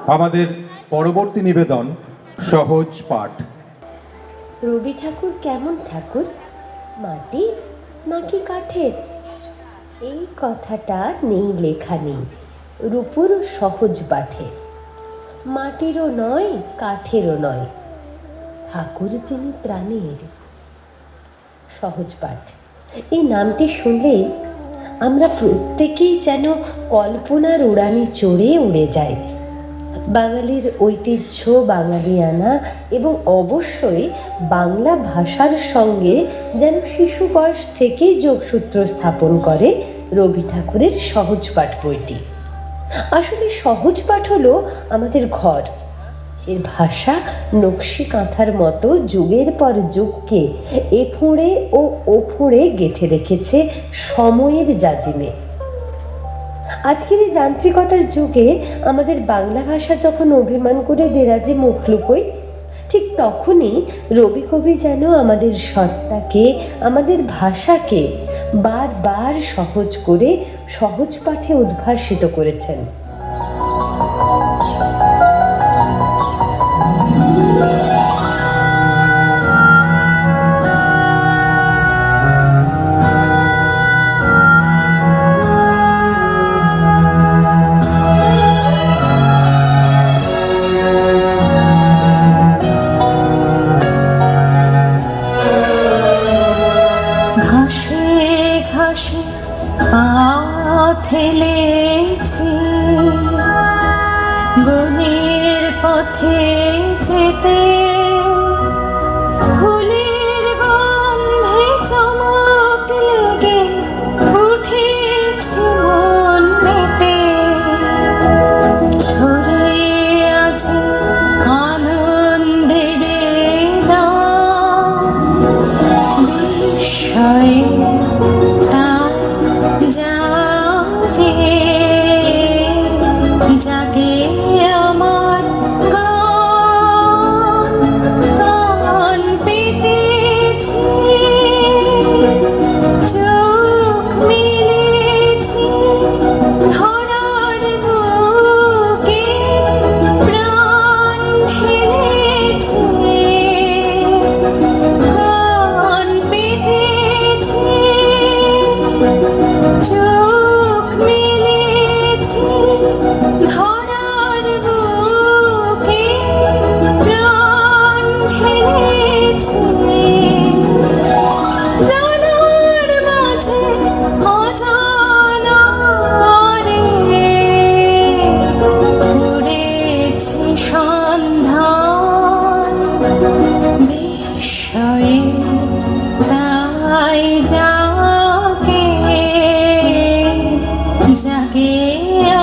আমাদের পরবর্তী নিবেদন সহজ পাঠ। রবি ঠাকুর কেমন ঠাকুর, মাটির নাকি কাঠের? এই কথাটা নেই লেখা নেই রূপুর সহজ পাঠের। মাটিরও নয় কাঠেরও নয়, ঠাকুর তিনি প্রাণের। সহজ পাঠ এই নামটি শুনলে আমরা প্রত্যেকেই যেন কল্পনার উড়ানে চড়ে উড়ে যাই। বাঙালির ঐতিহ্য, বাঙালিয়ানা এবং অবশ্যই বাংলা ভাষার সঙ্গে যেন শিশু বয়স থেকেই যোগসূত্র স্থাপন করে রবি ঠাকুরের সহজ পাঠ বইটি। আসলে সহজ পাঠ হলো আমাদের ঘর। এর ভাষা নকশি কাঁথার মতো যুগের পর যুগকে এফোঁড়ে ও ওফোঁড়ে গেঁথে রেখেছে সময়ের জাজিমে। আজকের এই যান্ত্রিকতার যুগে আমাদের বাংলা ভাষা যখন অভিমান করে দেরাজে মুখ লুকোয়, ঠিক তখনই রবি কবি যেন আমাদের সত্তাকে, আমাদের ভাষাকে বারবার সহজ করে সহজ পাঠে উদ্ভাসিত করেছেন। ঘাসে ঘাসে পা ফেলেছি, বনের পথে যেতে, ফুলের গন্ধে চমক লেগে উঠেছে মন মেতে। ছড়িয়ে আছে আনন্দের বিস্ময়ে তাই জাগে জাগে আমার গান, গান পেতেছি, চোখ মিলেছি ধরার বুকে, প্রাণ ঢেলেছি, গান পেতেছি, চোখ মিলেছি ধরার বুকে, প্রাণ ঢেলেছি। জানার মাঝে অজানারে করেছি সন্ধান, বিস্ময়ে তাই জাগে জাগে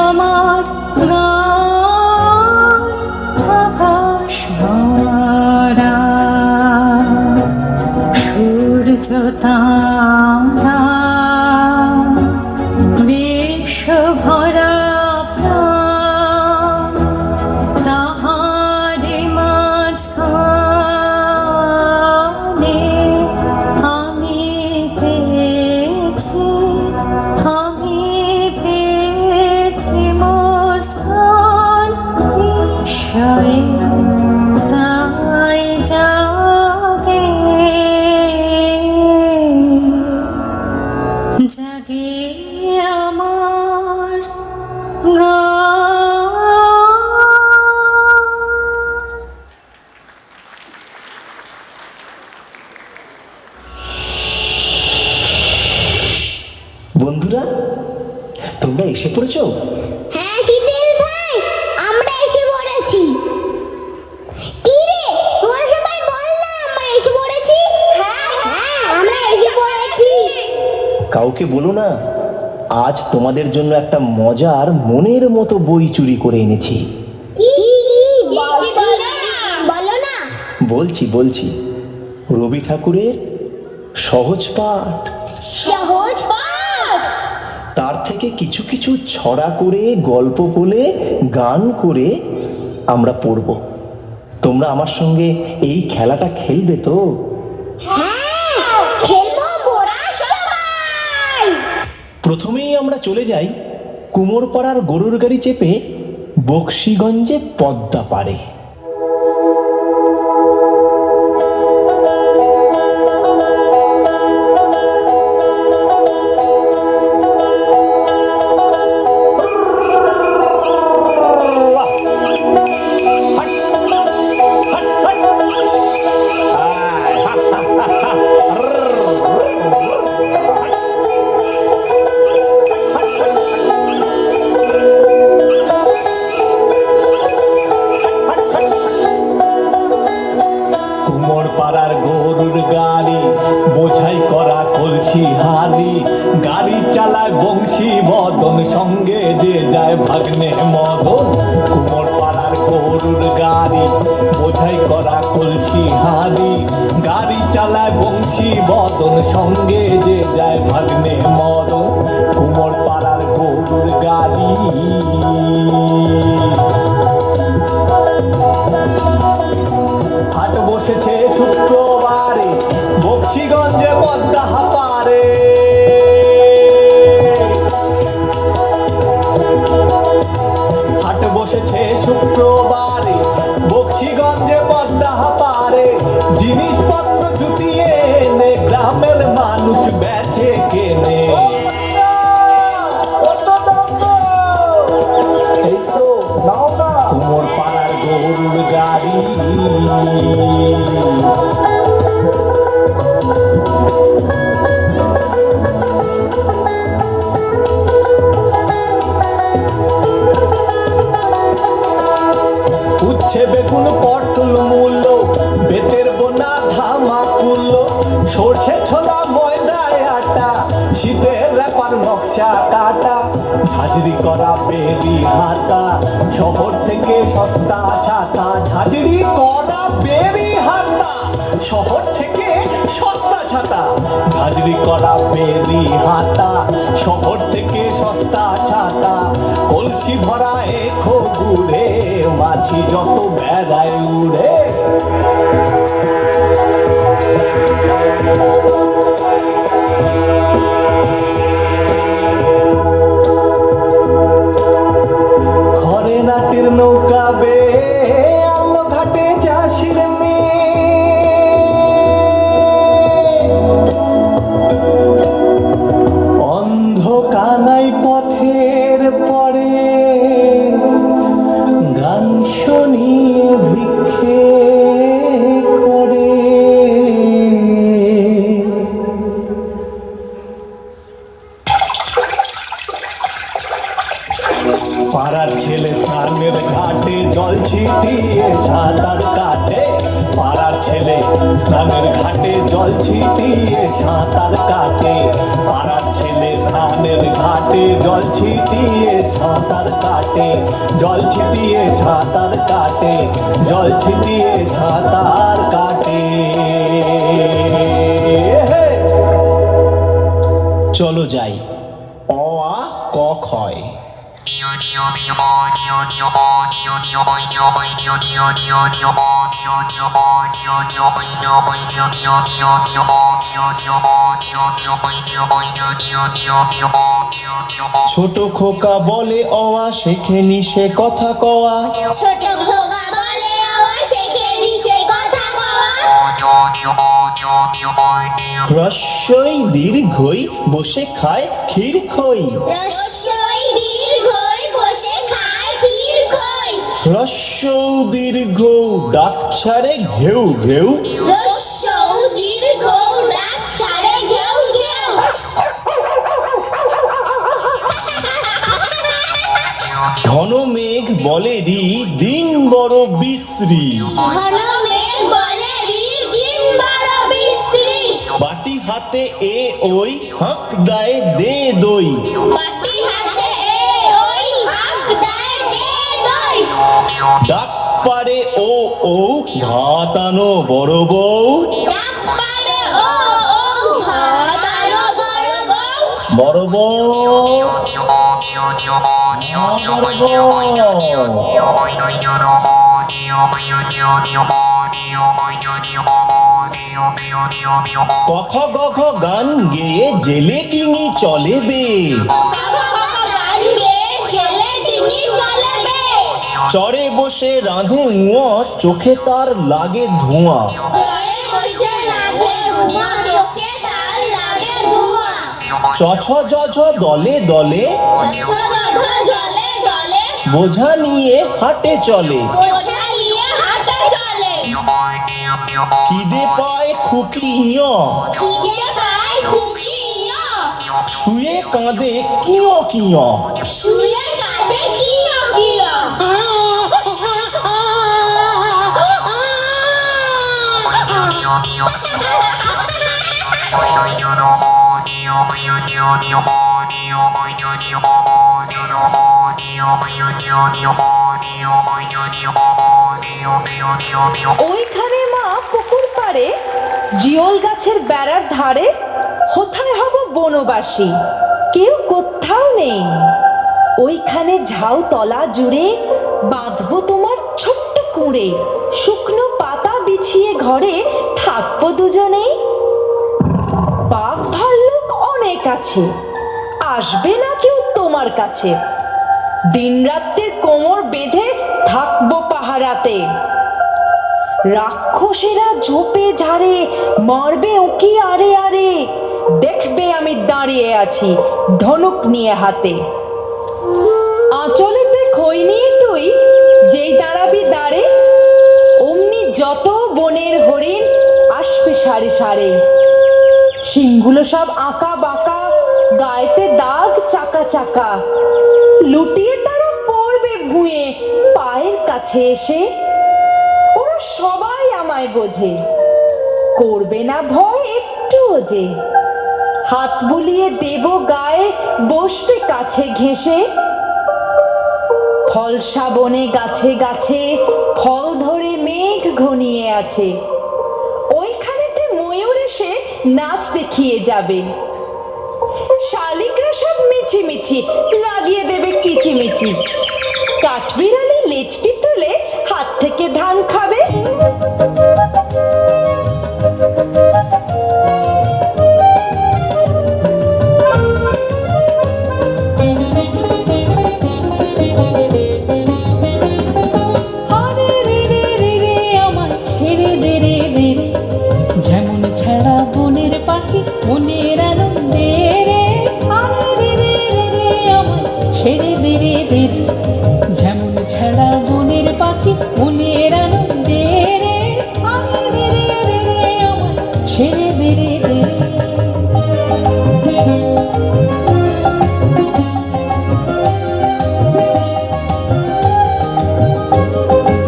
আমার গান, আকাশ ভরা সূর্য তারা, বিশ্ব ভরা প্রাণ, তাহারে মাঝখানে আমি পেয়েছি, আমি পেয়েছি মোর স্থান, বিস্ময়ে তাই জাগে জাগে আমার গান। বন্ধুরা, তোমরা এসে পড়েছো? হ্যাঁ শীতেল ভাই, আমরা এসে পড়েছি। কি রে, তোরা সবাই বল না আমরা এসে পড়েছি। হ্যাঁ হ্যাঁ আমরা এসে পড়েছি। কাউকে বলো না, আজ তোমাদের জন্য একটা মজার মনের মতো বই চুরি করে এনেছি। কি বলো না। বলছি বলছি, রবি ঠাকুরের সহজ পাঠ। সহজ পাঠ? তার থেকে কিছু কিছু ছড়া করে, গল্প বলে, গান করে আমরা পড়ব। তোমরা আমার সঙ্গে এই খেলাটা খেলবে তো? হ্যাঁ খেলবো মোরা সবাই। প্রথমেই আমরা চলে যাই কুমোরপাড়ার গরুর গাড়ি চেপে বক্সিগঞ্জে পদ্মা পারে। পাড়ার গরুর গাড়ি বোঝাই করা কলসি হাড়ি, গাড়ি চালায় বংশী মদন, সঙ্গে যে যায় ভাগ্নে মদন। কুমোর পাড়ার গরুর গাড়ি বোঝাই করা কলসি হাড়ি, গাড়ি চালায় বংশী মদন, সঙ্গে যে যায় ভাগ্নে মদন। কুমোর পাড়ার গরুর গাড়ি হাট বসেছে শুক্রবারে, বক্সিগঞ্জে পদ্মা পারে। হাট বসেছে শুক্রবারে, বক্সিগঞ্জে পদ্মা পারে। জিনিসপত্র জুটিয়ে এনে গ্রামের মানুষ বেচে কেনে। কুমোর পাড়ার গরুর গাড়ি উচ্ছে বেগুন পটল মূল্য, বেতের বোনা ধামা কুল্ল, সর্ষে ছোলা ময়দায় আটা, শীতের রেপার নকশা কাটা, ঝাঁঝরি করা বেরি হাতা, শহর থেকে সস্তা ছাতা। ঝাঁঝরি করা বেরি হাতা, শহর থেকে সস্তা ছাতা। ঝাঁঝরি করা বেরি হাতা, শহর থেকে সস্তা ছাতা। কলসি ভরা এখো ঘুরে, মাঝি যত বেড়ায় উড়ে। ঘরে নাটের নৌকা বে আলো ঘাটে চাষির অন্ধ কানাই পথের পরে, গান শুনিয়ে ভিক্ষে করে। পাড়ার ছেলে স্নানের ঘাটে জল ছিটিয়ে সাঁতার কাটে। পাড়ার ছেলে স্নানের ঘাটে জল ছিটিয়ে সাঁতার কাটে। পাড়ার ছেলে স্নানের ঘাটে জল ছিটিয়ে সাঁতার কাটে। জল ছিটিয়ে সাঁতার কাটে, জল ছিটিয়ে সাঁতার কাটে। চলো যাই, অ আ ক ক্ষয়। ছোট খোকা বলে অওয়া, শেখেনি সে কথা কওয়া। ছোট খোকা বলে আওয়া, শেখেনি সে কথা কওয়া। হ্রস্বই দীর্ঘই বসে খায় ক্ষীর খই। রস্যই দীর্ঘই বসে খায় ক্ষীর খই। হ্রস্বৌ দীর্ঘ ডাক ছাড়ে ঘেউ ঘেউ। রস্যৌ দীর্ঘ ডাক ছাড়ে ঘেউ ঘেউ। ঘন মেঘ বলে রি দিন বড় বিশ্রী। ঘন মেঘ বলে রি দিন বড় বিশ্রী। বাটি হাতে এ ওই হাঁক দায় দে দই। বাটি হাতে এ ওই হাঁক দেয় দে দই। ডাক পারে ও ও ভাত আনো বড় বউ। ডাক পারে ও ও ভাত আনো বড় বউ। বড় বউ কখ গঘ গান গেয়ে জেলে ডিঙি চলে বে। গান গেয়ে জেলে ডিঙি চলে বে। চরে বসে রাঁধে উঁয়া, চোখে তার লাগে ধোঁয়া। ছ ছ জ ঝ দলে দলে, বোঝা নিয়ে হাটে চলে। খিদে পায় খুকি ইয়, শুয়ে কাঁদে কিয় কিয়। ওইখানে মা পুকুর পাড়ে, জিওল গাছের বেড়ার ধারে, কোথায় হব বনবাসী, কেউ কোথাও নেই। ওইখানে ঝাউ তলা জুড়ে বাঁধবো তোমার ছোট্ট কুঁড়ে, শুকনো পাতা বিছিয়ে ঘরে থাকবো দুজনেই। বাঘ ভাল্লুক অনেক আছে, আসবে না কেউ তোমার কাছে। দিন রাত্রির কোমর বেঁধে থাকবো পাহারাতে। রাক্ষসেরা ঝোপে ঝাড়ে মারবে ওকি আরে আরে, দেখবে আমি দাঁড়িয়ে আছি ধনুক নিয়ে হাতে। আঁচলেতে খই নিয়ে তুই যেই দাঁড়াবি দাঁড়ে, অমনি যত বনের হরিণ আসবে সারে সারে। শিংগুলো সব আঁকা বাঁকা, গায়েতে দাগ চাকা চাকা, লুটিয়ে তারা পড়বে ভুঁয়ে পায়ের কাছে এসে। ওরা সবাই আমায় বোঝে, করবে না ভয় একটুও যে। হাত বুলিয়ে দেব গায়ে, বসবে কাছে ঘেঁষে। ফলসা বনে গাছে গাছে, ফল ধরে মেঘ ঘনিয়ে আছে। ওইখানেতে ময়ূর এসে নাচ দেখিয়ে যাবে। শালিকরা সব মিছিমিছি লাগিয়ে দেবে কিচিমিচি। কাঠবিড়ালি লেজটি তুলে হাত থেকে ধান খাবে। যেমন ছাড়া বনের পাখি মনের আনন্দে রে, আমার ছেড়ে দে রে দে রে। যেমন ছাড়া বনের পাখি মনের আনন্দে রে, আমার ছেড়ে দে রে দে রে।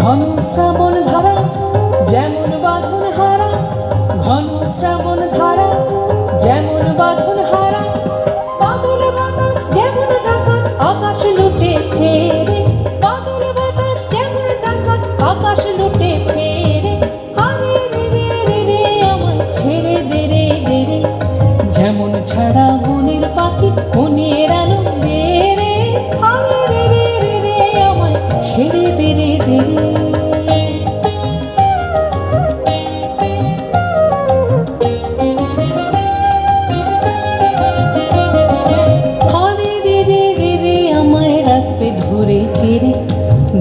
ঘন শ্রাবণ ধারা যেমন বাঁধন হারা, ঘন শ্রাবণ ধারা যেমন বাঁধন হারা। বাদল বাতাস যেমন ডাকাত আকাশ লুটে ফেরে, বাদল বাতাস যেমন ডাকাত আকাশ লুটে ফেরে। আরে রে রে রে রে আমায় ছেড়ে দে রে দে রে। যেমন ছাড়া বনের পাখি মনের আনন্দে রে, আরে রে রে রে রে আমায় ছেড়ে দে রে দে রে।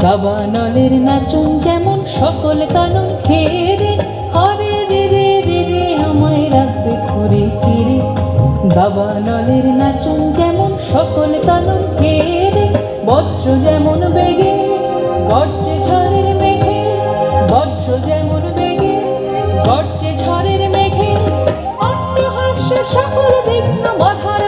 দাবানলের নাচন যেমন সকল কানন খেরে, হরে রে রে রে রে আমায় রাখবে ধরে কেড়ে। দাবানলের নাচন যেমন সকল কানন খেরে, বজ্র যেমন বেগে গর্জে ঝড়ের মেঘে, বজ্র যেমন বেগে গর্জে ঝড়ের মেঘে। অট্টহাস্য সকল বিঘ্ন বাধার